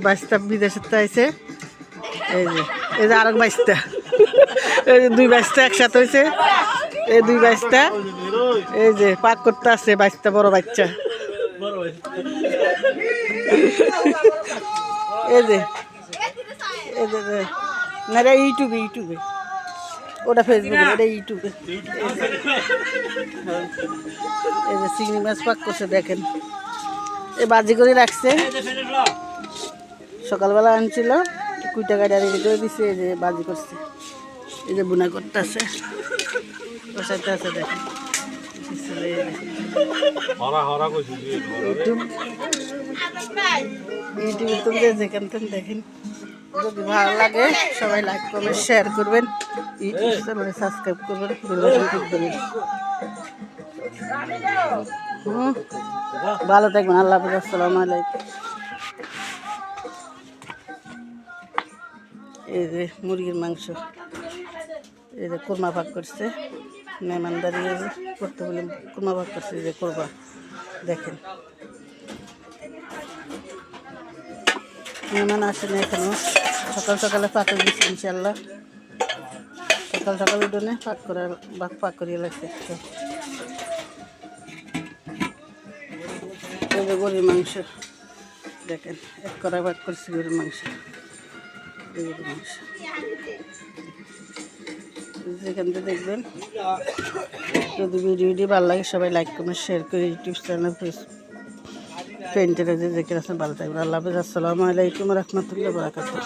বাইশটা বিদেশের তো আইছে। এই যে আরেক বাইশটা, এই যে দুই বাইশটা একসাথে হয়েছে। এই দুই বাইশটা এই যে পাক করতে আছে, বাইশটা বড় বাচ্চা। এই যে না, এটা ইউটিউবে, ইউটিউবে, ওটা ফেসবুকে, এটা ইউটিউবে। এই যে চিংড়ি মাছ পাক করছে দেখেন, এই বাজি করে রাখছে। সকালবেলা আনছিল, কুইটা গাড়ি রেডি করে দিচ্ছে। এই যে বাজি করছে, এই যে বুনা করতে আছে, বসাইতে আছে দেখেন। ইউটিউবে তুলতে যেখান থেকে দেখেন। যদি ভালো লাগে সবাই লাইক করবেন, শেয়ার করবেন, ইউটিউব চ্যানেলে সাবস্ক্রাইব করবেন, বেল বাটন ক্লিক করবেন। ভালো থাকবেন, আল্লাহ হাফেজ, আসসালামু আলাইকুম। এই যে মুরগির মাংস, এই যে কোরমা ভাগ করছে, মেহমানদারি করতে বলে কোরমা ভাগ করছে, এই যে কোরমা দেখেন। মেহমান আসেনি এখনো, সকাল সকালে পাকে দিচ্ছি ইনশাল্লাহ। সকাল সকাল উঠোনে পাক করিয়ে লাগছে। এই যে গরুর মাংস দেখেন, এক কড়াই ভাগ করছি গরুর মাংস। এই গরুর মাংস যেখান থেকে দেখবেন। যদি ভিডিওটি ভালো লাগে সবাই লাইক করবেন, শেয়ার করে ইউটিউব চ্যানেল ফ্রেন্ডেরা যেখানে আছেন ভালো থাকবেন। আল্লাহ হাফেজ, আসসালামু আলাইকুম রহমতুল্লাহ বারাকাতুহু।